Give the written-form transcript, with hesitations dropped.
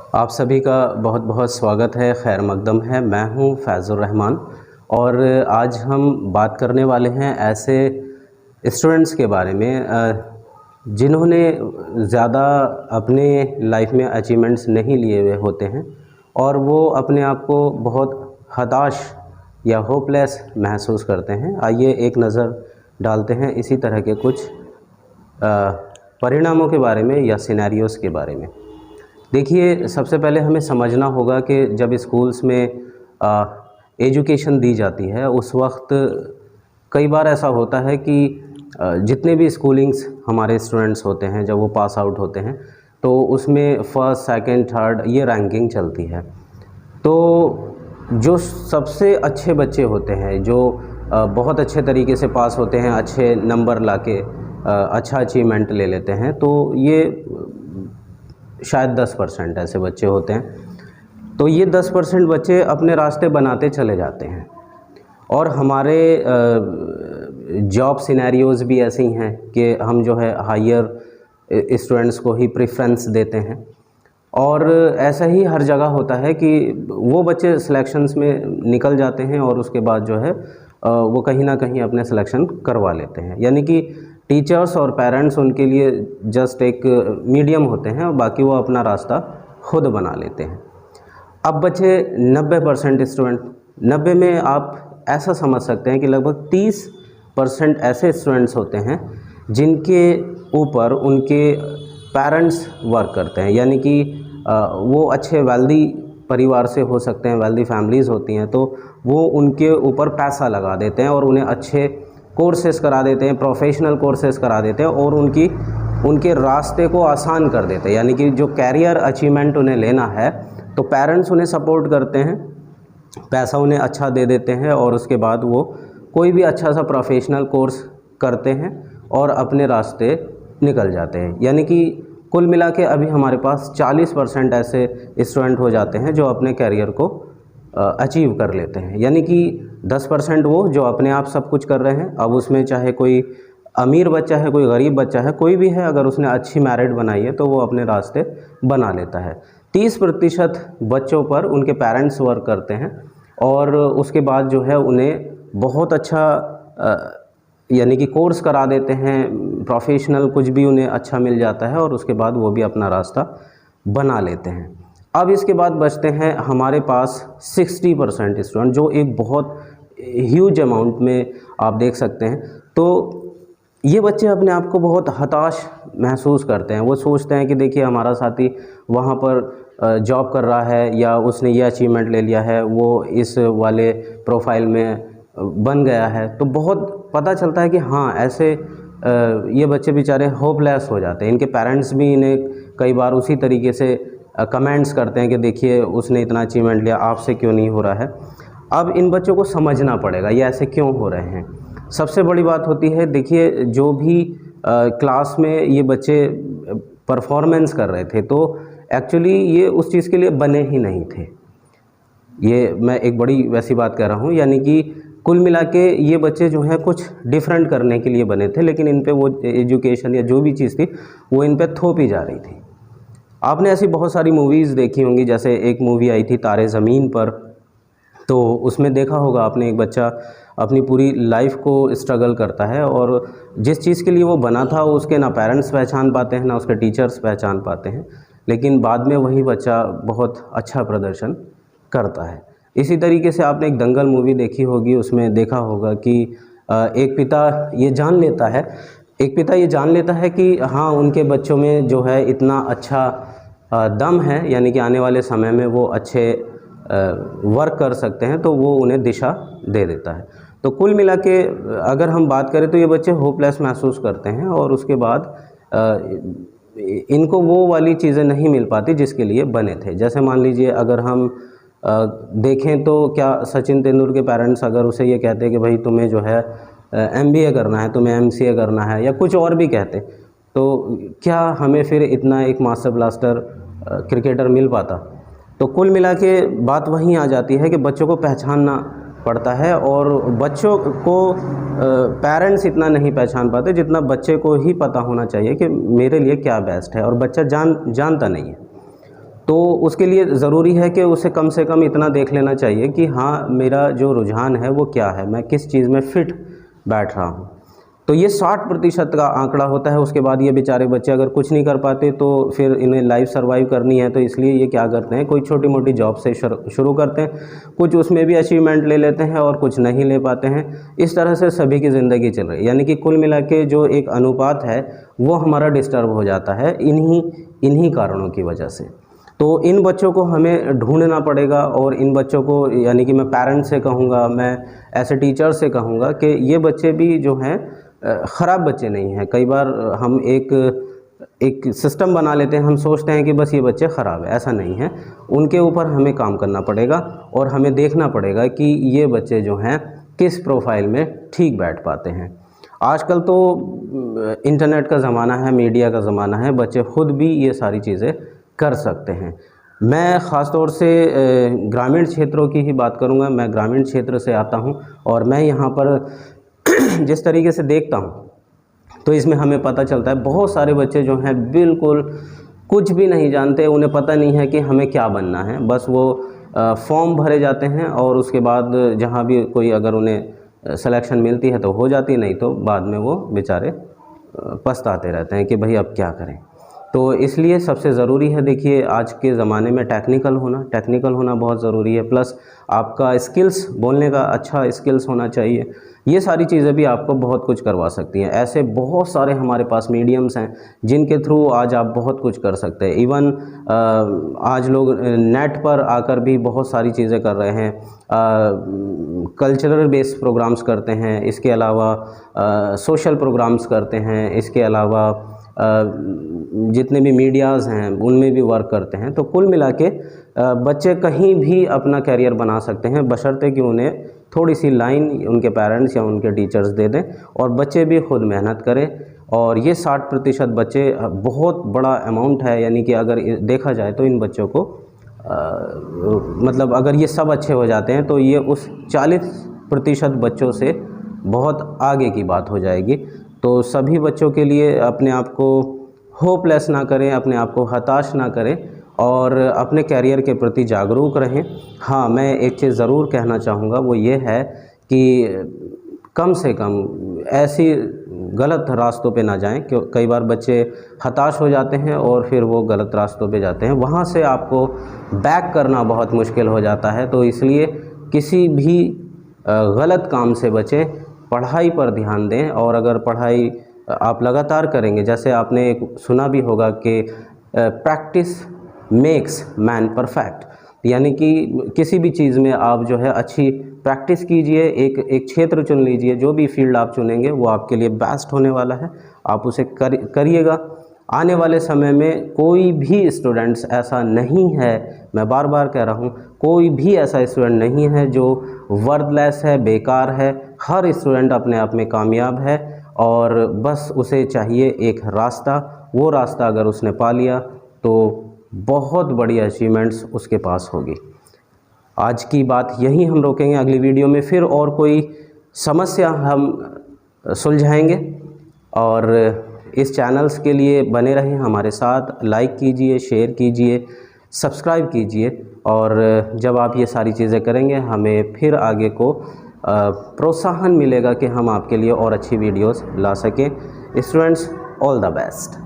आप सभी का बहुत बहुत स्वागत है, खैर मकदम है। मैं हूं फैज़ुर रहमान और आज हम बात करने वाले हैं ऐसे स्टूडेंट्स के बारे में जिन्होंने ज़्यादा अपने लाइफ में अचीवमेंट्स नहीं लिए हुए होते हैं और वो अपने आप को बहुत हताश या होपलेस महसूस करते हैं। आइए एक नज़र डालते हैं इसी तरह के कुछ परिणामों के बारे में या सिनेरियोज़ के बारे में। देखिए, सबसे पहले हमें समझना होगा कि जब स्कूल्स में एजुकेशन दी जाती है उस वक्त कई बार ऐसा होता है कि जितने भी स्कूलिंग्स हमारे स्टूडेंट्स होते हैं जब वो पास आउट होते हैं तो उसमें फ़र्स्ट, सेकंड, थर्ड ये रैंकिंग चलती है। तो जो सबसे अच्छे बच्चे होते हैं, जो बहुत अच्छे तरीके से पास होते हैं, अच्छे नंबर लाके अच्छा अचीवमेंट ले लेते हैं, तो ये शायद 10% ऐसे बच्चे होते हैं। तो ये 10% बच्चे अपने रास्ते बनाते चले जाते हैं और हमारे जॉब सिनेरियोज़ भी ऐसे ही हैं कि हम जो है हायर स्टूडेंट्स को ही प्रेफरेंस देते हैं। और ऐसा ही हर जगह होता है कि वो बच्चे सिलेक्शंस में निकल जाते हैं और उसके बाद जो है वो कहीं ना कहीं अपने सिलेक्शन करवा लेते हैं। यानी कि टीचर्स और पेरेंट्स उनके लिए जस्ट एक मीडियम होते हैं और बाकी वो अपना रास्ता खुद बना लेते हैं। अब बचे 90% स्टूडेंट। 90 में आप ऐसा समझ सकते हैं कि लगभग 30% ऐसे स्टूडेंट्स होते हैं जिनके ऊपर उनके पेरेंट्स वर्क करते हैं। यानी कि वो अच्छे वेल्दी परिवार से हो सकते हैं, वेल्दी फैमिलीज़ होती हैं, तो वो उनके ऊपर पैसा लगा देते हैं और उन्हें अच्छे कोर्सेज़ करा देते हैं, प्रोफेशनल कोर्सेज़ करा देते हैं और उनके रास्ते को आसान कर देते हैं। यानी कि जो कैरियर अचीवमेंट उन्हें लेना है तो पेरेंट्स उन्हें सपोर्ट करते हैं, पैसा उन्हें अच्छा दे देते हैं और उसके बाद वो कोई भी अच्छा सा प्रोफेशनल कोर्स करते हैं और अपने रास्ते निकल जाते हैं। यानी कि कुल मिला के अभी हमारे पास 40% ऐसे स्टूडेंट हो जाते हैं जो अपने कैरियर को अचीव कर लेते हैं। यानी कि 10% वो जो अपने आप सब कुछ कर रहे हैं। अब उसमें चाहे कोई अमीर बच्चा है, कोई गरीब बच्चा है, कोई भी है, अगर उसने अच्छी मेरिट बनाई है तो वो अपने रास्ते बना लेता है। 30% बच्चों पर उनके पेरेंट्स वर्क करते हैं और उसके बाद जो है उन्हें बहुत अच्छा यानी कि कोर्स करा देते हैं, प्रोफेशनल कुछ भी उन्हें अच्छा मिल जाता है और उसके बाद वो भी अपना रास्ता बना लेते हैं। अब इसके बाद बचते हैं हमारे पास 60% स्टूडेंट, जो एक बहुत ह्यूज अमाउंट में आप देख सकते हैं। तो ये बच्चे अपने आप को बहुत हताश महसूस करते हैं। वो सोचते हैं कि देखिए हमारा साथी वहाँ पर जॉब कर रहा है या उसने ये अचीवमेंट ले लिया है, वो इस वाले प्रोफाइल में बन गया है। तो बहुत पता चलता है कि हाँ, ऐसे ये बच्चे बेचारे होपलेस हो जाते हैं। इनके पेरेंट्स भी इन्हें कई बार उसी तरीके से कमेंट्स करते हैं कि देखिए उसने इतना अचीवमेंट लिया, आपसे क्यों नहीं हो रहा है। अब इन बच्चों को समझना पड़ेगा ये ऐसे क्यों हो रहे हैं। सबसे बड़ी बात होती है, देखिए जो भी क्लास में ये बच्चे परफॉर्मेंस कर रहे थे तो एक्चुअली ये उस चीज़ के लिए बने ही नहीं थे। ये मैं एक बड़ी वैसी बात कह रहा हूँ। यानी कि कुल मिला के ये बच्चे जो हैं कुछ डिफरेंट करने के लिए बने थे, लेकिन इन पे वो एजुकेशन या जो भी चीज़ थी वो इन पे थोपी जा रही थी। आपने ऐसी बहुत सारी मूवीज़ देखी होंगी, जैसे एक मूवी आई थी तारे ज़मीन पर। तो उसमें देखा होगा आपने, एक बच्चा अपनी पूरी लाइफ को स्ट्रगल करता है और जिस चीज़ के लिए वो बना था उसके ना पेरेंट्स पहचान पाते हैं ना उसके टीचर्स पहचान पाते हैं, लेकिन बाद में वही बच्चा बहुत अच्छा प्रदर्शन करता है। इसी तरीके से आपने एक दंगल मूवी देखी होगी, उसमें देखा होगा कि एक पिता ये जान लेता है कि हाँ उनके बच्चों में जो है इतना अच्छा दम है, यानी कि आने वाले समय में वो अच्छे वर्क कर सकते हैं, तो वो उन्हें दिशा दे देता है। तो कुल मिला के अगर हम बात करें तो ये बच्चे होपलेस महसूस करते हैं और उसके बाद इनको वो वाली चीज़ें नहीं मिल पाती जिसके लिए बने थे। जैसे मान लीजिए अगर हम देखें तो क्या सचिन तेंदुलकर के पेरेंट्स अगर उसे ये कहते हैं कि भाई तुम्हें जो है MBA करना है, तुम्हें MCA करना है या कुछ और भी कहते, तो क्या हमें फिर इतना एक मास्टर ब्लास्टर क्रिकेटर मिल पाता। तो कुल मिला के बात वहीं आ जाती है कि बच्चों को पहचानना पड़ता है और बच्चों को पेरेंट्स इतना नहीं पहचान पाते जितना बच्चे को ही पता होना चाहिए कि मेरे लिए क्या बेस्ट है, और बच्चा जानता नहीं है। तो उसके लिए ज़रूरी है कि उसे कम से कम इतना देख लेना चाहिए कि हाँ, मेरा जो रुझान है वो क्या है, मैं किस चीज़ में फ़िट बैठ रहा हूँ। तो ये 60% का आंकड़ा होता है। उसके बाद ये बेचारे बच्चे अगर कुछ नहीं कर पाते तो फिर इन्हें लाइफ सर्वाइव करनी है, तो इसलिए ये क्या करते हैं, कोई छोटी मोटी जॉब से शुरू करते हैं, कुछ उसमें भी अचीवमेंट ले लेते हैं और कुछ नहीं ले पाते हैं। इस तरह से सभी की ज़िंदगी चल रही है, यानी कि कुल मिला के जो एक अनुपात है वो हमारा डिस्टर्ब हो जाता है इन्हीं कारणों की वजह से। तो इन बच्चों को हमें ढूंढना पड़ेगा, और इन बच्चों को, यानी कि मैं पेरेंट्स से कहूँगा, मैं ऐसे टीचर से कहूँगा कि ये बच्चे भी जो हैं ख़राब बच्चे नहीं हैं। कई बार हम एक सिस्टम बना लेते हैं, हम सोचते हैं कि बस ये बच्चे ख़राब है, ऐसा नहीं है। उनके ऊपर हमें काम करना पड़ेगा और हमें देखना पड़ेगा कि ये बच्चे जो हैं किस प्रोफाइल में ठीक बैठ पाते हैं। आजकल तो इंटरनेट का ज़माना है, मीडिया का ज़माना है, बच्चे खुद भी ये सारी चीज़ें कर सकते हैं। मैं ख़ास तौर से ग्रामीण क्षेत्रों की ही बात करूँगा। मैं ग्रामीण क्षेत्र से आता हूँ और मैं यहाँ पर जिस तरीके से देखता हूँ, तो इसमें हमें पता चलता है बहुत सारे बच्चे जो हैं बिल्कुल कुछ भी नहीं जानते, उन्हें पता नहीं है कि हमें क्या बनना है। बस वो फॉर्म भरे जाते हैं और उसके बाद जहाँ भी कोई अगर उन्हें सिलेक्शन मिलती है तो हो जाती, नहीं तो बाद में वो बेचारे पछताते रहते हैं कि भाई अब क्या करें। तो इसलिए सबसे ज़रूरी है, देखिए आज के ज़माने में टेक्निकल होना बहुत ज़रूरी है। प्लस आपका स्किल्स, बोलने का अच्छा स्किल्स होना चाहिए। ये सारी चीज़ें भी आपको बहुत कुछ करवा सकती हैं। ऐसे बहुत सारे हमारे पास मीडियम्स हैं जिनके थ्रू आज आप बहुत कुछ कर सकते हैं। इवन आज लोग नेट पर आकर भी बहुत सारी चीज़ें कर रहे हैं। कल्चरल बेस्ड प्रोग्राम्स करते हैं, इसके अलावा सोशल प्रोग्राम्स करते हैं, इसके अलावा जितने भी मीडियाज़ हैं उनमें भी वर्क करते हैं। तो कुल मिला के बच्चे कहीं भी अपना करियर बना सकते हैं, बशर्ते कि उन्हें थोड़ी सी लाइन उनके पेरेंट्स या उनके टीचर्स दे दें और बच्चे भी खुद मेहनत करें। और ये 60% बच्चे बहुत बड़ा अमाउंट है, यानी कि अगर देखा जाए तो इन बच्चों को मतलब अगर ये सब अच्छे हो जाते हैं तो ये उस 40% बच्चों से बहुत आगे की बात हो जाएगी। तो सभी बच्चों के लिए अपने आप को होपलेस ना करें, अपने आप को हताश ना करें और अपने कैरियर के प्रति जागरूक रहें। हाँ, मैं एक चीज़ ज़रूर कहना चाहूँगा, वो ये है कि कम से कम ऐसी गलत रास्तों पे ना जाएं। क्यों कई बार बच्चे हताश हो जाते हैं और फिर वो गलत रास्तों पे जाते हैं, वहाँ से आपको बैक करना बहुत मुश्किल हो जाता है। तो इसलिए किसी भी गलत काम से बचें, पढ़ाई पर ध्यान दें। और अगर पढ़ाई आप लगातार करेंगे, जैसे आपने एक सुना भी होगा कि प्रैक्टिस मेक्स मैन परफेक्ट, यानी कि किसी भी चीज़ में आप जो है अच्छी प्रैक्टिस कीजिए। एक क्षेत्र चुन लीजिए, जो भी फील्ड आप चुनेंगे वो आपके लिए बेस्ट होने वाला है, आप उसे करिएगा। आने वाले समय में कोई भी स्टूडेंट्स ऐसा नहीं है, मैं बार बार कह रहा हूँ, कोई भी ऐसा स्टूडेंट नहीं है जो वर्थलेस है, बेकार है। हर स्टूडेंट अपने आप में कामयाब है और बस उसे चाहिए एक रास्ता। वो रास्ता अगर उसने पा लिया तो बहुत बड़ी अचीवमेंट्स उसके पास होगी। आज की बात यहीं हम रोकेंगे, अगली वीडियो में फिर और कोई समस्या हम सुलझाएंगे। और इस चैनल्स के लिए बने रहें हमारे साथ, लाइक कीजिए, शेयर कीजिए, सब्सक्राइब कीजिए। और जब आप ये सारी चीज़ें करेंगे हमें फिर आगे को प्रोत्साहन मिलेगा कि हम आपके लिए और अच्छी वीडियोस ला सकें। Students, all the best.